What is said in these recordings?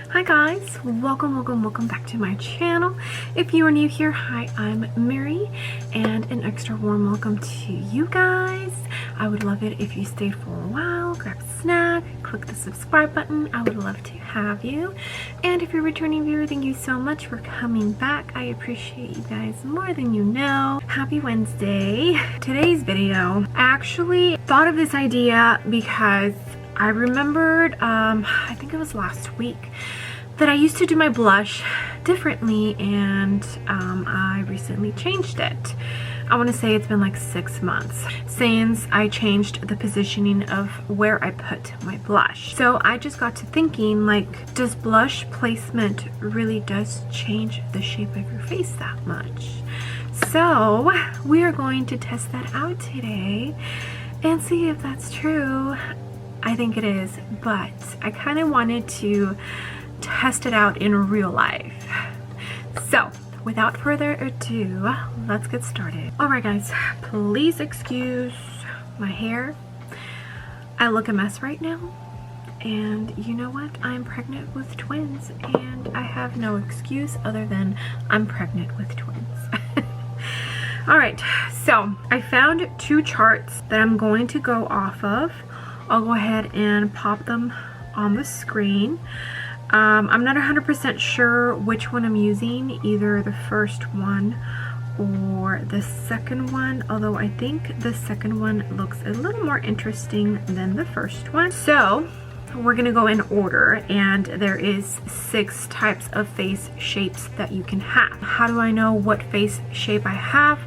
Hi guys, welcome back to my channel. If you are new here, hi, I'm Mary, and an extra warm welcome to you guys. I would love it if you stayed for a while, grab a snack, click the subscribe button. I would love to have you. And if you're a returning viewer, thank you so much for coming back. I appreciate you guys more than you know. Happy Wednesday. Today's video, I actually thought of this idea because I remembered, I think it was last week, that I used to do my blush differently, and I recently changed it. I want to say it's been like 6 months since I changed the positioning of where I put my blush. So I just got to thinking, like, does blush placement really does change the shape of your face that much? So we are going to test that out today and see if that's true. I think it is, but I kind of wanted to test it out in real life. So without further ado, let's get started. Alright guys, please excuse my hair. I look a mess right now, and you know what? I'm pregnant with twins, and I have no excuse other than I'm pregnant with twins. Alright, so I found 2 charts that I'm going to go off of. I'll go ahead and pop them on the screen. I'm not 100% sure which one I'm using, either the first one or the second one, although I think the second one looks a little more interesting than the first one. So we're gonna go in order, and there is 6 types of face shapes that you can have. How do I know what face shape I have?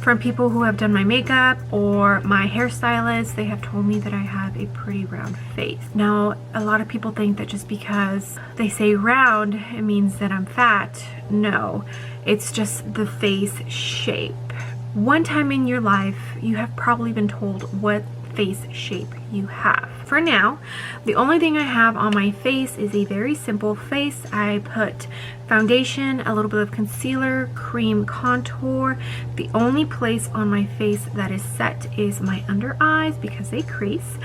From people who have done my makeup or my hairstylist, they have told me that I have a pretty round face. Now, a lot of people think that just because they say round, it means that I'm fat. No, it's just the face shape. One time in your life, you have probably been told what face shape you have. For now, the only thing I have on my face is a very simple face. I put foundation, a little bit of concealer, cream contour. The only place on my face that is set is my under eyes because they crease,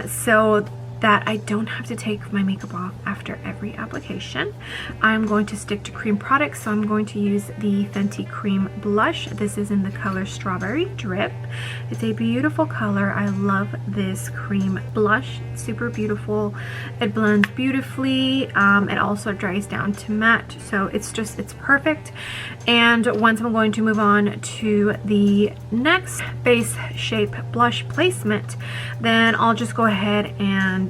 so that I don't have to take my makeup off after every application. I'm going to stick to cream products, so I'm going to use the Fenty Cream Blush. This is in the color Strawberry Drip. It's a beautiful color. I love this cream blush. It's super beautiful. It blends beautifully. It also dries down to matte, so it's perfect. And once I'm going to move on to the next face shape blush placement, then I'll just go ahead and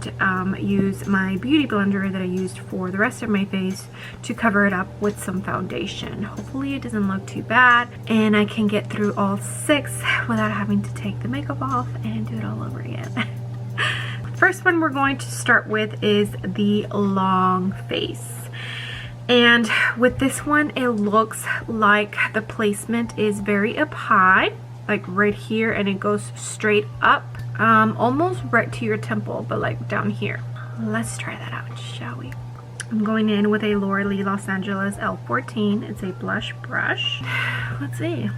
use my beauty blender that I used for the rest of my face to cover it up with some foundation. Hopefully it doesn't look too bad and I can get through all 6 without having to take the makeup off and do it all over again. First one we're going to start with is the long face. And with this one, it looks like the placement is very up high, like right here, and it goes straight up, almost right to your temple, but like down here. Let's try that out, shall we? I'm going in with a L'Oreal Los Angeles L14. It's a blush brush. Let's see.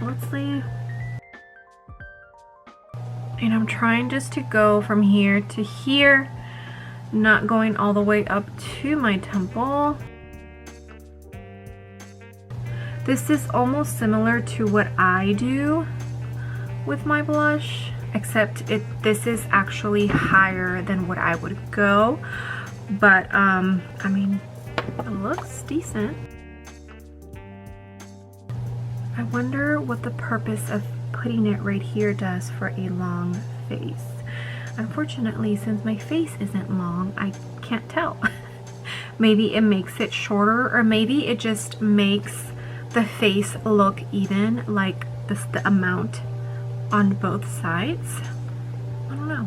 And I'm trying just to go from here to here, not going all the way up to my temple. This is almost similar to what I do with my blush, except this is actually higher than what I would go, but I mean, it looks decent. I wonder what the purpose of putting it right here does for a long face. Unfortunately, since my face isn't long, I can't tell. Maybe it makes it shorter, or maybe it just makes the face look even, like the amount on both sides. I don't know,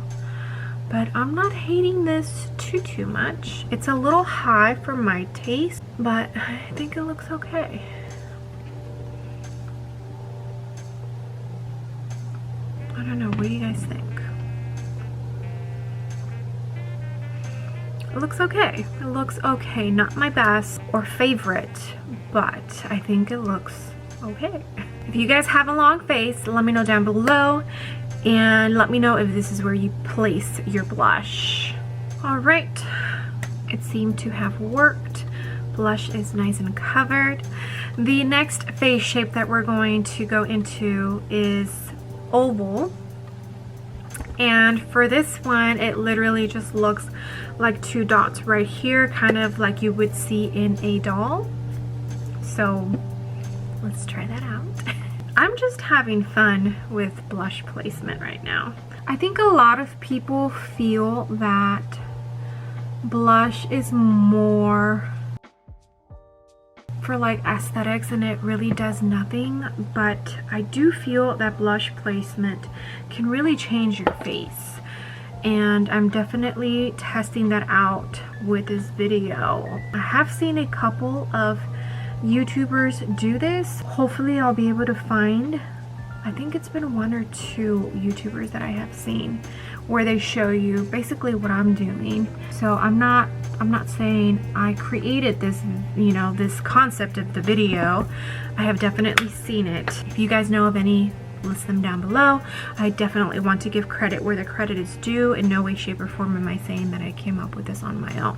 but I'm not hating this too much. It's a little high for my taste, but I think it looks okay. I don't know, what do you guys think? It looks okay. It looks okay. Not my best or favorite, but I think it looks okay. If you guys have a long face, let me know down below, and let me know if this is where you place your blush. All right, it seemed to have worked. Blush is nice and covered. The next face shape that we're going to go into is oval. And for this one, it literally just looks like 2 dots right here, kind of like you would see in a doll. So let's try that out. I'm just having fun with blush placement right now. I think a lot of people feel that blush is more for like aesthetics and it really does nothing, but I do feel that blush placement can really change your face, and I'm definitely testing that out with this video. I have seen a couple of YouTubers do this. Hopefully I'll be able to find, I think it's been 1 or 2 YouTubers that I have seen where they show you basically what I'm doing. So I'm not saying I created this, you know, this concept of the video. I have definitely seen it. If you guys know of any, list them down below. I definitely want to give credit where the credit is due. In no way, shape, or form am I saying that I came up with this on my own.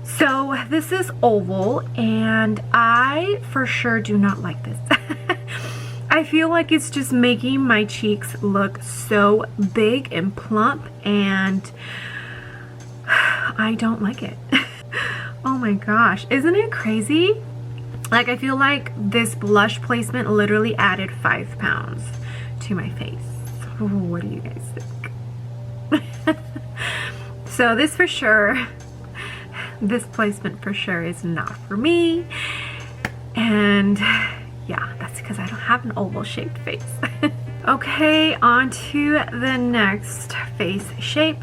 So this is oval, and I for sure do not like this. I feel like it's just making my cheeks look so big and plump, and I don't like it. Oh my gosh, isn't it crazy? Like, I feel like this blush placement literally added 5 pounds to my face. What do you guys think? So this for sure, this placement for sure is not for me. And yeah, that's because I don't have an oval shaped face. Okay, on to the next face shape,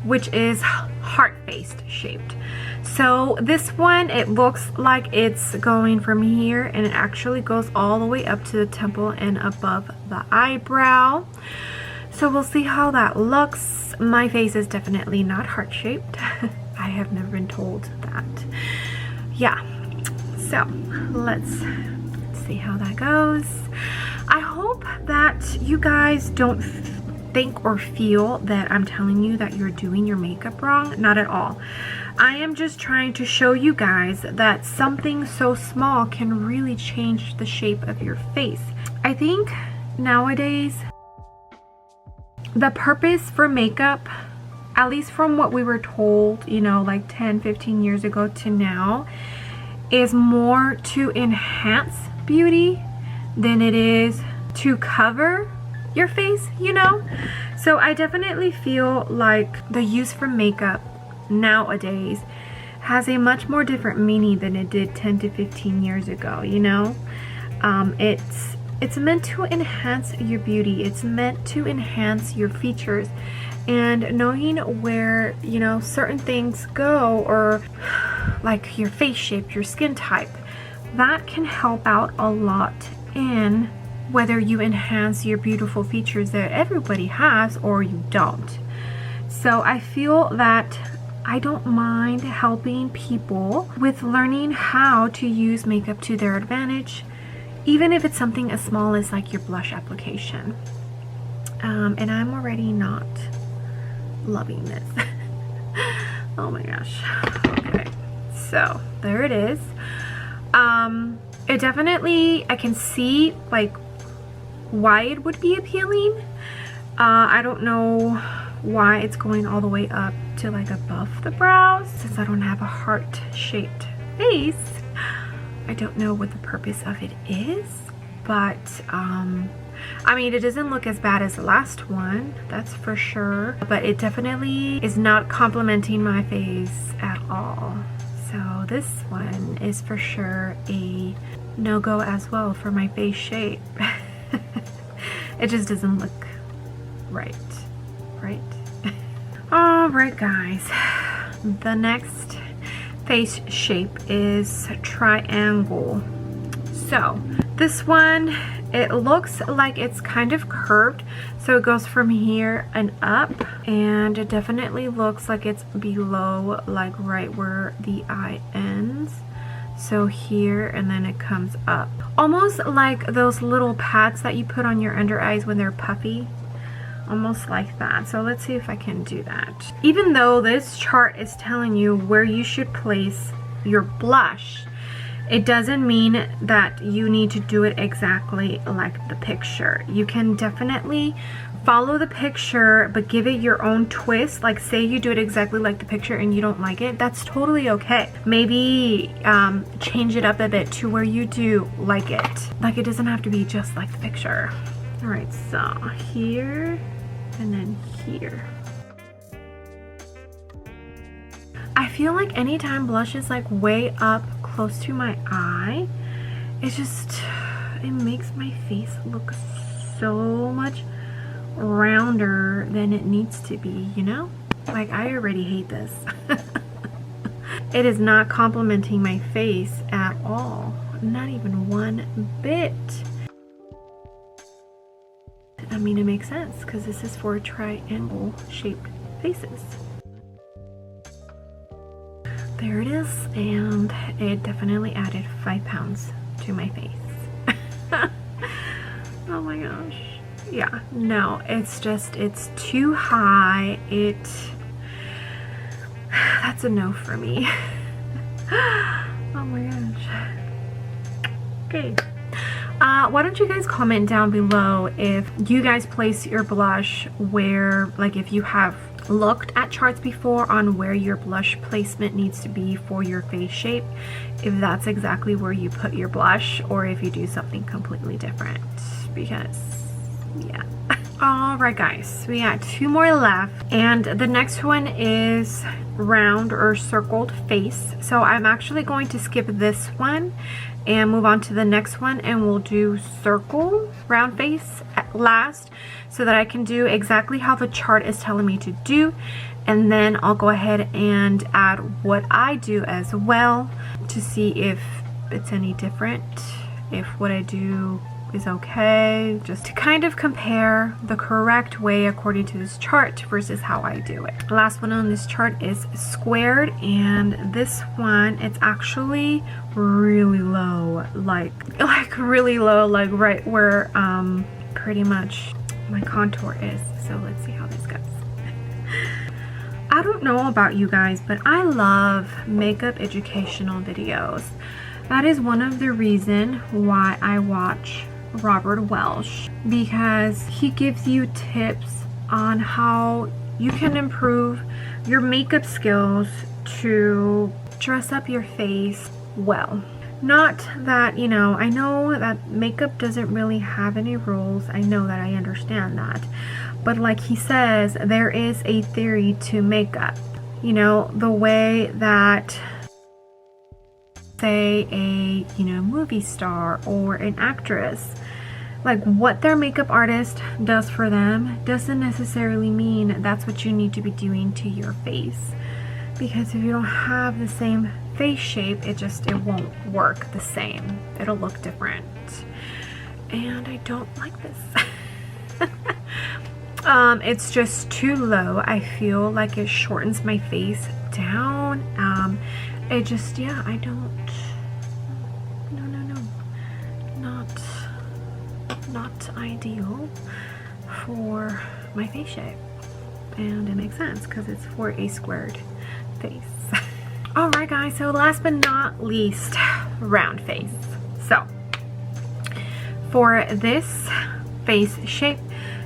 which is heart-faced shaped. So this one, it looks like it's going from here and it actually goes all the way up to the temple and above the eyebrow. So we'll see how that looks. My face is definitely not heart-shaped. I have never been told that. Yeah, so let's see how that goes. I hope that you guys don't think or feel that I'm telling you that you're doing your makeup wrong. Not at all. I am just trying to show you guys that something so small can really change the shape of your face. I think nowadays the purpose for makeup, at least from what we were told, you know, like 10-15 years ago to now, is more to enhance beauty than it is to cover your face, you know. So I definitely feel like the use for makeup nowadays has a much more different meaning than it did 10 to 15 years ago, you know. It's meant to enhance your beauty. It's meant to enhance your features, and knowing where, you know, certain things go, or like your face shape, your skin type, that can help out a lot in whether you enhance your beautiful features that everybody has or you don't. So I feel that I don't mind helping people with learning how to use makeup to their advantage, even if it's something as small as like your blush application. And I'm already not loving this. Oh my gosh. Okay, so there it is. It definitely, I can see like why it would be appealing. I don't know why it's going all the way up to like above the brows, since I don't have a heart-shaped face. I don't know what the purpose of it is, but I mean, it doesn't look as bad as the last one, that's for sure, but it definitely is not complimenting my face at all. So this one is for sure a no-go as well for my face shape. It just doesn't look right. Alright guys, the next face shape is triangle. So this one, it looks like it's kind of curved, so it goes from here and up, and it definitely looks like it's below, like right where the eye ends. So here, and then it comes up, almost like those little pads that you put on your under eyes when they're puffy. almost like that. So let's see if I can do that. Even though this chart is telling you where you should place your blush, it doesn't mean that you need to do it exactly like the picture. You can definitely follow the picture, but give it your own twist. Like, say you do it exactly like the picture and you don't like it, that's totally okay. Maybe change it up a bit to where you do like it. Like, it doesn't have to be just like the picture. All right, so here and then here. I feel like anytime blush is like way up close to my eye, it makes my face look so much rounder than it needs to be, you know? Like, I already hate this. It is not complimenting my face at all. Not even one bit. I mean, it makes sense because this is for triangle shaped faces. There it is, and it definitely added 5 pounds to my face. Oh my gosh. Yeah, no, it's too high. That's a no for me. Oh my gosh. Okay. Why don't you guys comment down below if you guys place your blush where, like, if you have looked at charts before on where your blush placement needs to be for your face shape, if that's exactly where you put your blush, or if you do something completely different, because yeah. All right guys, we got 2 more left, and the next one is round or circled face. So I'm actually going to skip this one and move on to the next one, and we'll do circle round face at last, so that I can do exactly how the chart is telling me to do, and then I'll go ahead and add what I do as well to see if it's any different, if what I do is okay, just to kind of compare the correct way according to this chart versus how I do it. The last one on this chart is squared, and this one, it's actually really low, like really low, like right where pretty much my contour is. So let's see how this goes. I don't know about you guys, but I love makeup educational videos. That is one of the reasons why I watch Robert Welsh, because he gives you tips on how you can improve your makeup skills to dress up your face well. Not that, you know, I know that makeup doesn't really have any rules. I know that, I understand that. But like he says, there is a theory to makeup. You know, the way that, say, a, you know, movie star or an actress, like what their makeup artist does for them doesn't necessarily mean that's what you need to be doing to your face. Because if you don't have the same face shape, it won't work the same. It'll look different. And I don't like this. It's just too low. I feel like it shortens my face down. It just, yeah, I don't, no. Not ideal for my face shape. And it makes sense because it's for a squared face. Alright guys, so last but not least, round face. So for this face shape,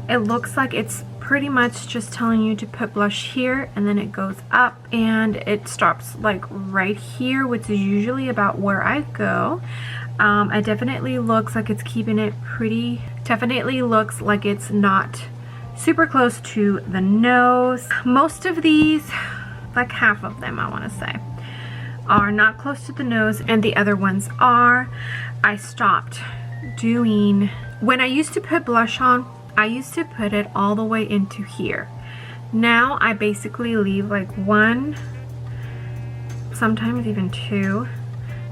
it looks like it's pretty much just telling you to put blush here, and then it goes up and it stops like right here, which is usually about where I go. It definitely looks like it's keeping it pretty, definitely looks like it's not super close to the nose. Most of these, like half of them I want to say, are not close to the nose, and the other ones are. I stopped doing, when I used to put blush on, I used to put it all the way into here. Now I basically leave like 1, sometimes even 2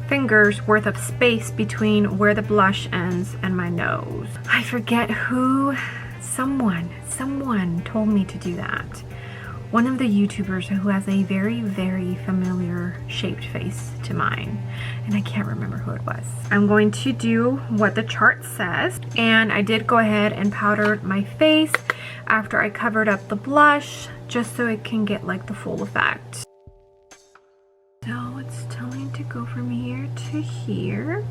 fingers worth of space between where the blush ends and my nose. I forget who, someone told me to do that. one of the YouTubers who has a very, very familiar shaped face to mine, and I can't remember who it was. I'm going to do what the chart says, and I did go ahead and powder my face after I covered up the blush, just so it can get like the full effect. So it's telling to go from here to here.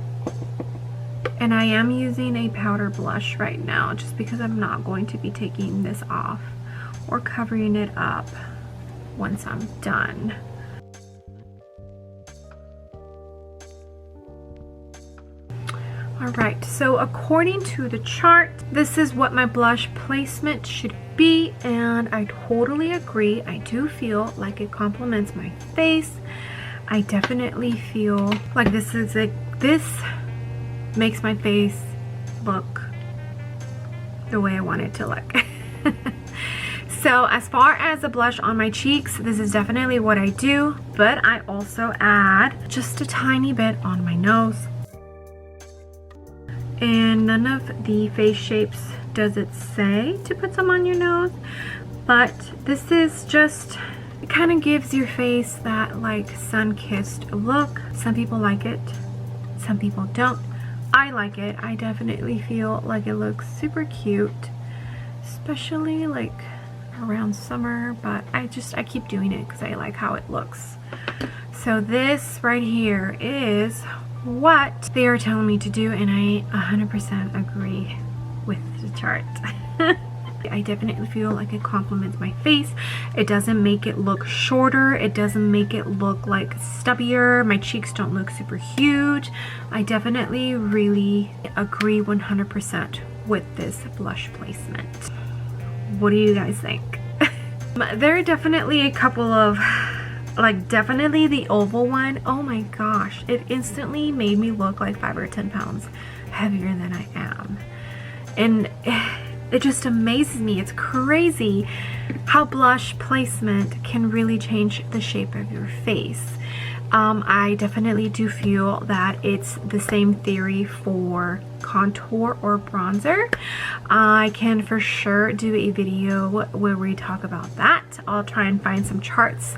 And I am using a powder blush right now just because I'm not going to be taking this off or covering it up once I'm done. Alright, so according to the chart, this is what my blush placement should be, and I totally agree. I do feel like it complements my face. I definitely feel like this makes my face look the way I want it to look. So as far as the blush on my cheeks, this is definitely what I do, but I also add just a tiny bit on my nose. And none of the face shapes does it say to put some on your nose, but this is just, it kind of gives your face that like sun-kissed look. Some people like it, some people don't. I like it. I definitely feel like it looks super cute, especially like around summer, but I keep doing it because I like how it looks. So this right here is what they are telling me to do, and I 100% agree with the chart. I definitely feel like it complements my face. It doesn't make it look shorter. It doesn't make it look like stubbier. My cheeks don't look super huge. I definitely really agree 100% with this blush placement. What do you guys think? There are definitely a couple of, like definitely the oval one. Oh my gosh, it instantly made me look like 5 or 10 pounds heavier than I am. And it just amazes me. It's crazy how blush placement can really change the shape of your face. I definitely do feel that it's the same theory for contour or bronzer. I can for sure do a video where we talk about that. I'll try and find some charts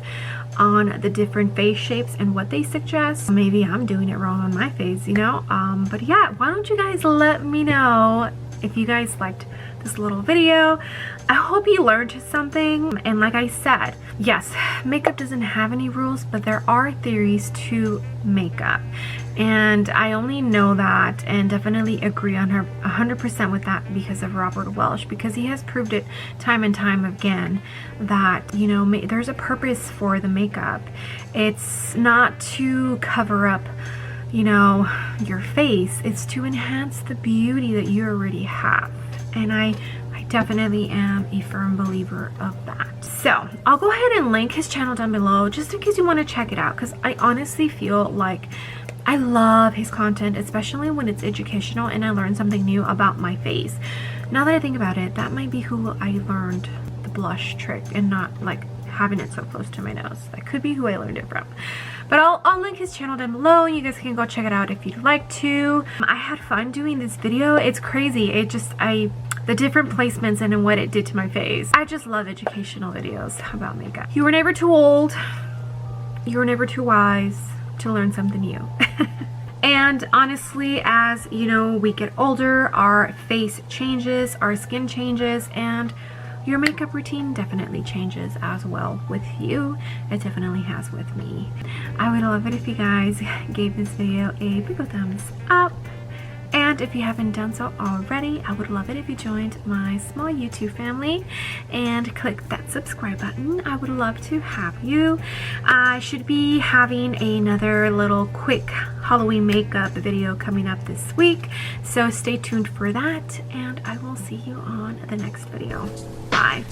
on the different face shapes and what they suggest. Maybe I'm doing it wrong on my face, you know? But yeah, why don't you guys let me know if you guys liked this little video. I hope you learned something, and like I said, yes, makeup doesn't have any rules, but there are theories to makeup, and I only know that and definitely agree on her 100% with that because of Robert Welsh, because he has proved it time and time again that, you know, there's a purpose for the makeup. It's not to cover up, you know, your face. It's to enhance the beauty that you already have. And I definitely am a firm believer of that. So I'll go ahead and link his channel down below just in case you want to check it out, because I honestly feel like I love his content, especially when it's educational and I learn something new about my face. Now that I think about it, that might be who I learned the blush trick, and not like having it so close to my nose. That could be who I learned it from. But I'll link his channel down below, and you guys can go check it out if you'd like to. I had fun doing this video. It's crazy. The different placements and what it did to my face. I just love educational videos about makeup. You were never too old. You were never too wise to learn something new. And honestly, as you know, we get older, our face changes, our skin changes, and your makeup routine definitely changes as well with you. It definitely has with me. I would love it if you guys gave this video a big ol' thumbs up. And if you haven't done so already, I would love it if you joined my small YouTube family and click that subscribe button. I would love to have you. I should be having another little quick Halloween makeup video coming up this week, so stay tuned for that, and I will see you on the next video. Bye.